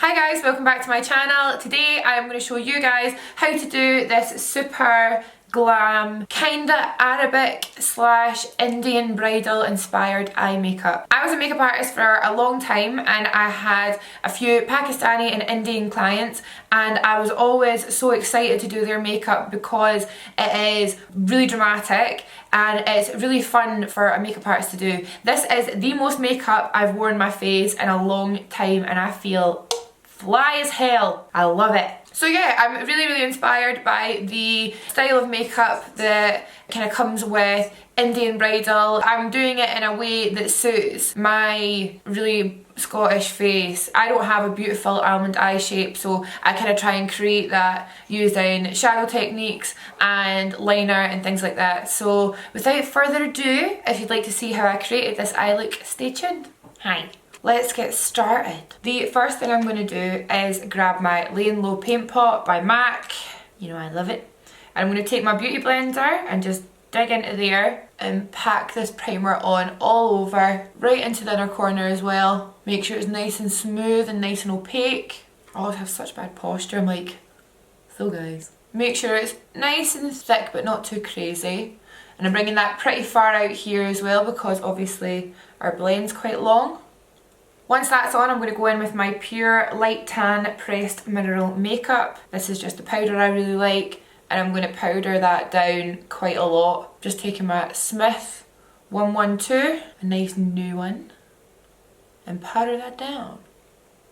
Hi guys, welcome back to my channel. Today I'm going to show you guys how to do this super glam, kinda Arabic / Indian bridal inspired eye makeup. I was a makeup artist for a long time and I had a few Pakistani and Indian clients, and I was always so excited to do their makeup because it is really dramatic and it's really fun for a makeup artist to do. This is the most makeup I've worn on my face in a long time and I feel fly as hell. I love it. So yeah, I'm really inspired by the style of makeup that kind of comes with Indian bridal. I'm doing it in a way that suits my really Scottish face. I don't have a beautiful almond eye shape, so I kind of try and create that using shadow techniques and liner and things like that. So without further ado, if you'd like to see how I created this eye look, stay tuned. Hi. Let's get started. The first thing I'm going to do is grab my Lay and Low paint pot by MAC. You know I love it. And I'm going to take my beauty blender and just dig into there and pack this primer on all over, right into the inner corner as well. Make sure it's nice and smooth and nice and opaque. I always have such bad posture, I'm like, so guys. Make sure it's nice and thick but not too crazy. And I'm bringing that pretty far out here as well because obviously our blend's quite long. Once that's on, I'm going to go in with my Pure Light Tan Pressed Mineral Makeup. This is just a powder I really like, and I'm going to powder that down quite a lot. Just taking my Smith 112, a nice new one, and powder that down.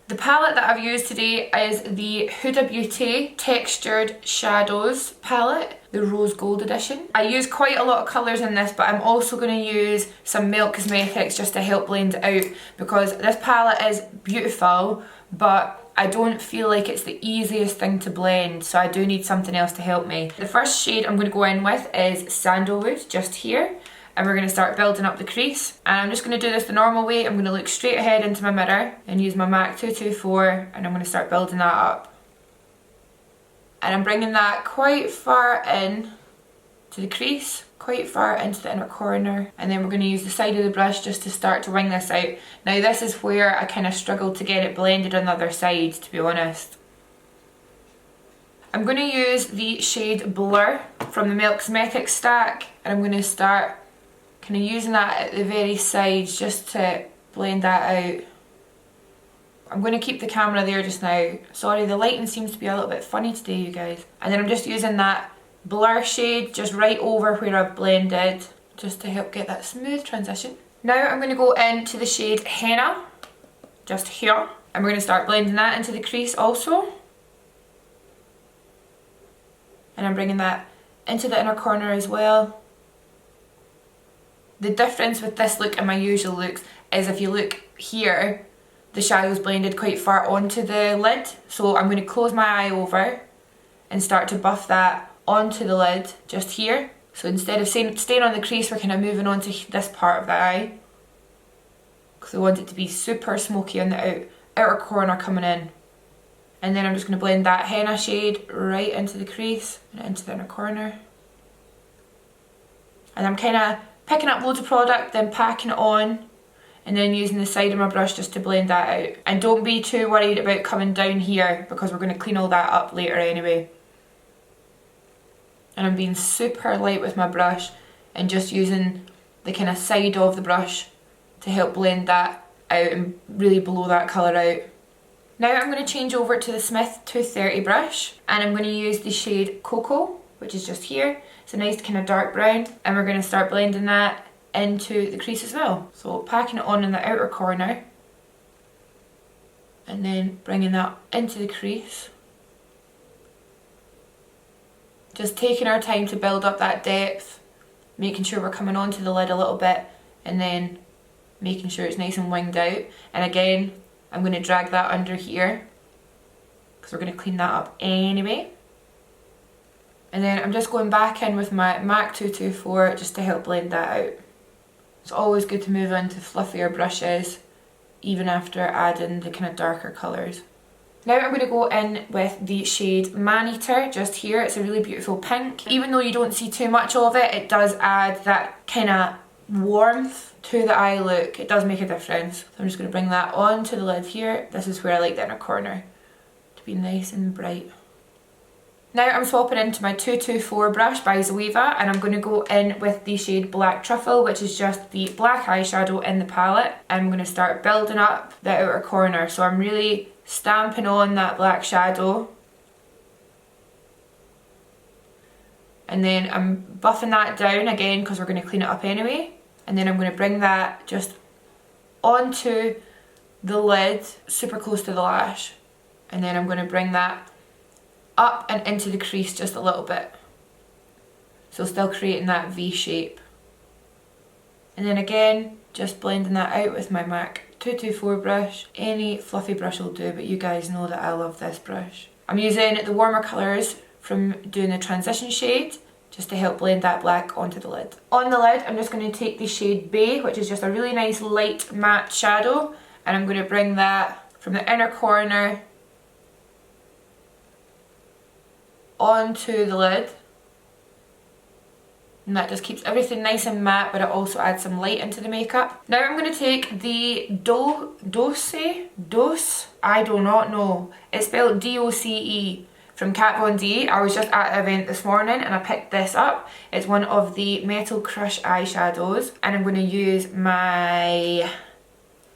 The palette that I've used today is the Huda Beauty Textured Shadows palette, the Rose Gold edition. I use quite a lot of colours in this, but I'm also going to use some Melt Cosmetics just to help blend it out because this palette is beautiful, but I don't feel like it's the easiest thing to blend, so I do need something else to help me. The first shade I'm going to go in with is Sandalwood, just here. And we're going to start building up the crease. And I'm just going to do this the normal way. I'm going to look straight ahead into my mirror and use my MAC 224, and I'm going to start building that up. And I'm bringing that quite far in to the crease, quite far into the inner corner, and then we're going to use the side of the brush just to start to wing this out. Now this is where I kind of struggled to get it blended on the other side, to be honest. I'm going to use the shade Blur from the Melt Cosmetics stack, and I'm going to start kind of using that at the very sides just to blend that out. I'm going to keep the camera there just now. Sorry, the lighting seems to be a little bit funny today, you guys. And then I'm just using that Blur shade just right over where I've blended, just to help get that smooth transition. Now I'm going to go into the shade Henna, just here. And we're going to start blending that into the crease also. And I'm bringing that into the inner corner as well. The difference with this look and my usual looks is if you look here, the shadow's blended quite far onto the lid. So I'm going to close my eye over and start to buff that onto the lid just here. So instead of staying on the crease, we're kind of moving on to this part of the eye. Because we want it to be super smoky on the outer corner coming in. And then I'm just going to blend that henna shade right into the crease and into the inner corner. And I'm kind of picking up loads of product, then packing it on, and then using the side of my brush just to blend that out. And don't be too worried about coming down here because we're going to clean all that up later anyway. And I'm being super light with my brush and just using the kind of side of the brush to help blend that out and really blow that colour out. Now I'm going to change over to the Smith 230 brush, and I'm going to use the shade Cocoa, which is just here. It's a nice kind of dark brown, and we're going to start blending that into the crease as well. So packing it on in the outer corner and then bringing that into the crease. Just taking our time to build up that depth, making sure we're coming onto the lid a little bit and then making sure it's nice and winged out. And again, I'm going to drag that under here because we're going to clean that up anyway. And then I'm just going back in with my MAC 224 just to help blend that out. It's always good to move into fluffier brushes even after adding the kind of darker colours. Now I'm going to go in with the shade Man-Eater just here. It's a really beautiful pink. Even though you don't see too much of it, it does add that kind of warmth to the eye look, it does make a difference. So I'm just going to bring that onto the lid here. This is where I like the inner corner to be nice and bright. Now I'm swapping into my 224 brush by Zoeva, and I'm going to go in with the shade Black Truffle, which is just the black eyeshadow in the palette. I'm going to start building up the outer corner. So I'm really stamping on that black shadow. And then I'm buffing that down again because we're going to clean it up anyway. And then I'm going to bring that just onto the lid, super close to the lash. And then I'm going to bring that up and into the crease just a little bit. So still creating that V shape. And then again, just blending that out with my MAC 224 brush. Any fluffy brush will do, but you guys know that I love this brush. I'm using the warmer colours from doing the transition shade just to help blend that black onto the lid. On the lid, I'm just going to take the shade Bay, which is just a really nice light matte shadow, and I'm going to bring that from the inner corner onto the lid. And that just keeps everything nice and matte, but it also adds some light into the makeup. Now I'm going to take the Dose, I do not know. It's spelled D-O-C-E. From Kat Von D. I was just at an event this morning and I picked this up. It's one of the Metal Crush eyeshadows, and I'm going to use my,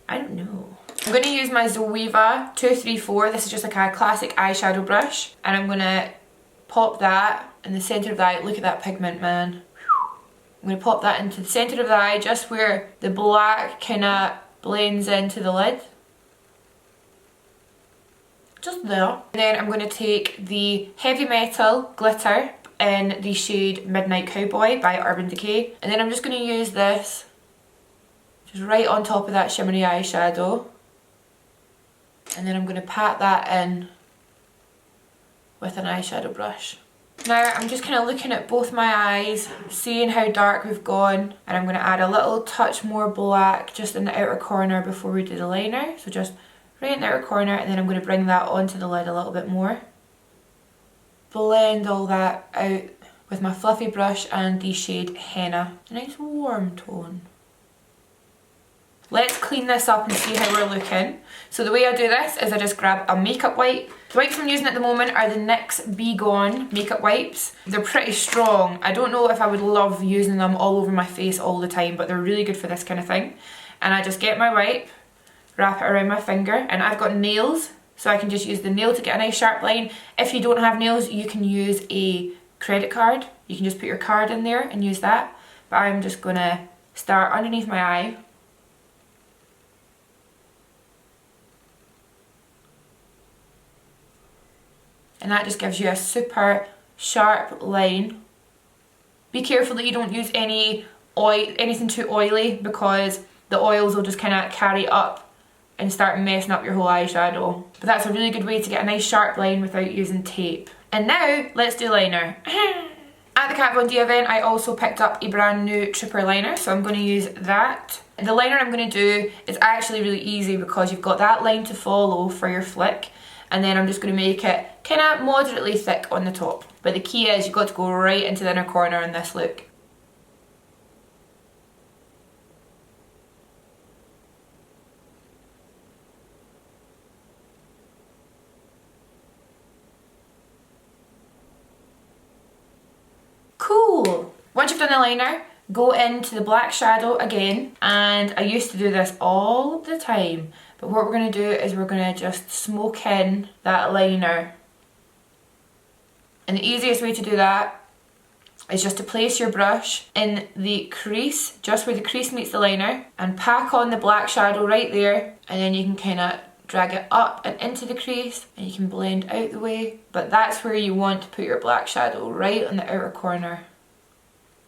I don't know. I'm going to use my Zoeva 234. This is just like a classic eyeshadow brush, and I'm going to pop that in the centre of the eye. Look at that pigment, man. I'm going to pop that into the centre of the eye, just where the black kind of blends into the lid. Just there. And then I'm going to take the Heavy Metal glitter in the shade Midnight Cowboy by Urban Decay. And then I'm just going to use this just right on top of that shimmery eyeshadow. And then I'm going to pat that in with an eyeshadow brush. Now I'm just kind of looking at both my eyes, seeing how dark we've gone. And I'm going to add a little touch more black just in the outer corner before we do the liner. So just right in the outer corner, and then I'm going to bring that onto the lid a little bit more. Blend all that out with my fluffy brush and the shade Henna. A nice warm tone. Let's clean this up and see how we're looking. So the way I do this is I just grab a makeup wipe. The wipes I'm using at the moment are the NYX Be Gone makeup wipes. They're pretty strong. I don't know if I would love using them all over my face all the time, but they're really good for this kind of thing. And I just get my wipe, wrap it around my finger, and I've got nails, so I can just use the nail to get a nice sharp line. If you don't have nails, you can use a credit card. You can just put your card in there and use that. But I'm just going to start underneath my eye. And that just gives you a super sharp line. Be careful that you don't use any oil, anything too oily, because the oils will just kind of carry up and start messing up your whole eyeshadow. But that's a really good way to get a nice sharp line without using tape. And now, let's do liner. At the Kat Von D event, I also picked up a brand new Trooper liner, so I'm going to use that. The liner I'm going to do is actually really easy because you've got that line to follow for your flick, and then I'm just going to make it kind of moderately thick on the top. But the key is you've got to go right into the inner corner in this look. Cool! Once you've done the liner, go into the black shadow again, and I used to do this all the time, but what we're going to do is we're going to just smoke in that liner. And the easiest way to do that is just to place your brush in the crease, just where the crease meets the liner, and pack on the black shadow right there, and then you can kind of drag it up and into the crease, and you can blend out the way. But that's where you want to put your black shadow, right on the outer corner.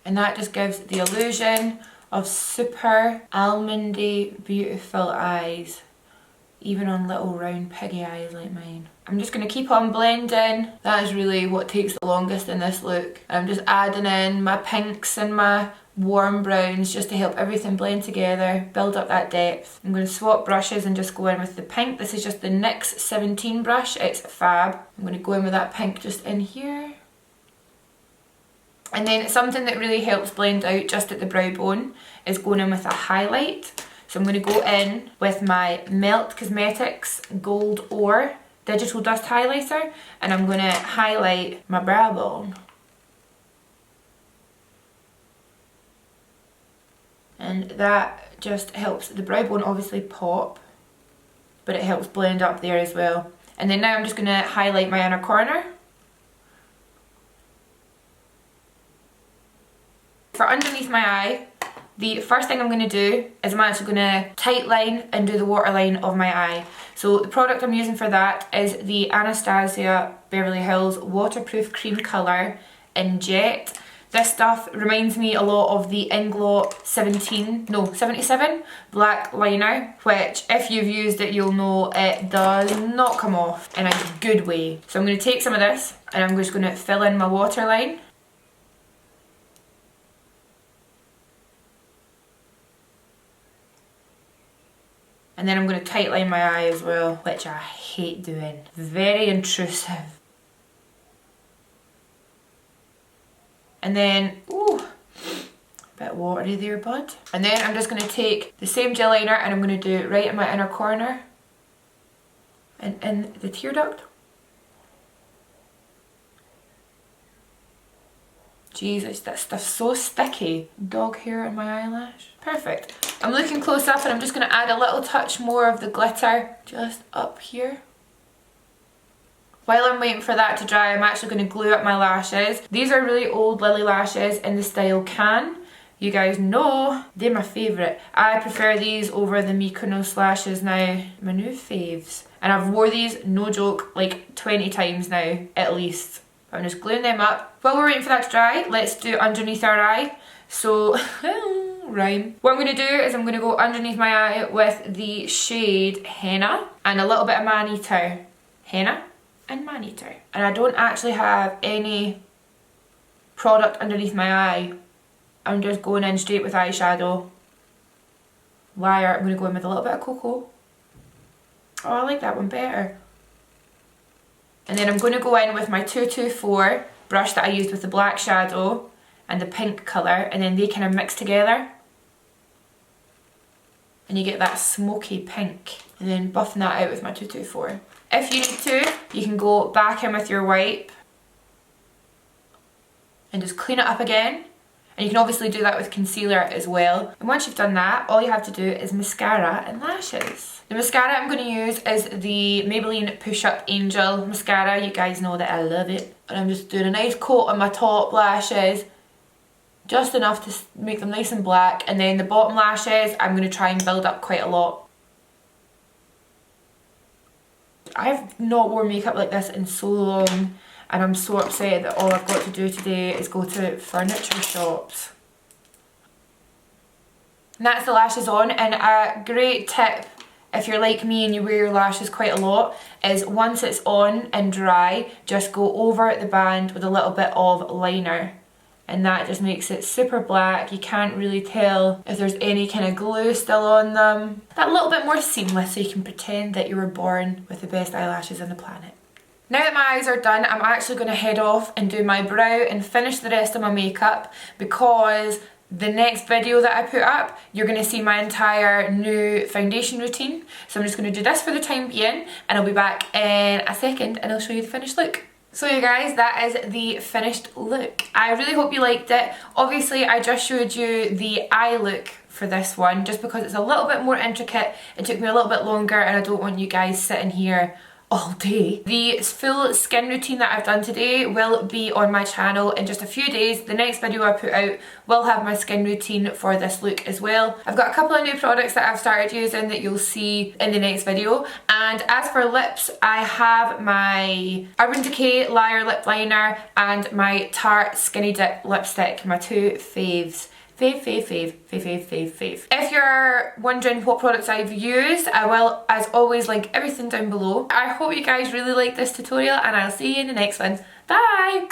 And that just gives the illusion of super almondy, beautiful eyes, even on little round piggy eyes like mine. I'm just going to keep on blending. That is really what takes the longest in this look. I'm just adding in my pinks and my warm browns just to help everything blend together, build up that depth. I'm going to swap brushes and just go in with the pink. This is just the NYX 17 brush, it's Fab. I'm going to go in with that pink just in here. And then something that really helps blend out just at the brow bone is going in with a highlight. So I'm going to go in with my Melt Cosmetics Gold Ore Digital Dust Highlighter, and I'm going to highlight my brow bone. And that just helps the brow bone obviously pop, but it helps blend up there as well. And then now I'm just going to highlight my inner corner. For underneath my eye, the first thing I'm going to do is I'm actually going to tight line and do the waterline of my eye. So the product I'm using for that is the Anastasia Beverly Hills Waterproof Cream Colour in Jet. This stuff reminds me a lot of the Inglo 77 black liner, which if you've used it you'll know it does not come off in a good way. So I'm going to take some of this and I'm just going to fill in my waterline. And then I'm going to tight line my eye as well, which I hate doing. Very intrusive. And then, ooh, a bit watery there, bud. And then I'm just going to take the same gel liner and I'm going to do it right in my inner corner and in the tear duct. Jesus, that stuff's so sticky. Dog hair on my eyelash. Perfect. I'm looking close up and I'm just going to add a little touch more of the glitter just up here. While I'm waiting for that to dry, I'm actually going to glue up my lashes. These are really old Lily lashes in the style Can. You guys know they're my favourite. I prefer these over the Mykonos lashes now. My new faves. And I've wore these, no joke, like 20 times now at least. I'm just gluing them up. While we're waiting for that to dry, let's do underneath our eye. So, rhyme. What I'm going to do is I'm going to go underneath my eye with the shade Henna and a little bit of Man-Eater. Henna and Man-Eater. And I don't actually have any product underneath my eye. I'm just going in straight with eyeshadow. Liar, I'm going to go in with a little bit of cocoa. Oh, I like that one better. And then I'm going to go in with my 224 brush that I used with the black shadow and the pink colour, and then they kind of mix together. And you get that smoky pink. And then buffing that out with my 224. If you need to, you can go back in with your wipe and just clean it up again. And you can obviously do that with concealer as well. And once you've done that, all you have to do is mascara and lashes. The mascara I'm going to use is the Maybelline Push Up Angel mascara. You guys know that I love it. And I'm just doing a nice coat on my top lashes. Just enough to make them nice and black. And then the bottom lashes, I'm going to try and build up quite a lot. I've not worn makeup like this in so long. And I'm so upset that all I've got to do today is go to furniture shops. And that's the lashes on. And a great tip, if you're like me and you wear your lashes quite a lot, is once it's on and dry, just go over the band with a little bit of liner. And that just makes it super black. You can't really tell if there's any kind of glue still on them. That little bit more seamless so you can pretend that you were born with the best eyelashes on the planet. Now that my eyes are done, I'm actually going to head off and do my brow and finish the rest of my makeup, because the next video that I put up, you're going to see my entire new foundation routine. So I'm just going to do this for the time being, and I'll be back in a second and I'll show you the finished look. So you guys, that is the finished look. I really hope you liked it. Obviously, I just showed you the eye look for this one, just because it's a little bit more intricate. It took me a little bit longer and I don't want you guys sitting here all day. The full skin routine that I've done today will be on my channel in just a few days. The next video I put out will have my skin routine for this look as well. I've got a couple of new products that I've started using that you'll see in the next video. And as for lips, I have my Urban Decay Liar Lip Liner and my Tarte Skinny Dip Lipstick, my two faves. Fave. If you're wondering what products I've used, I will, as always, link everything down below. I hope you guys really like this tutorial and I'll see you in the next one. Bye!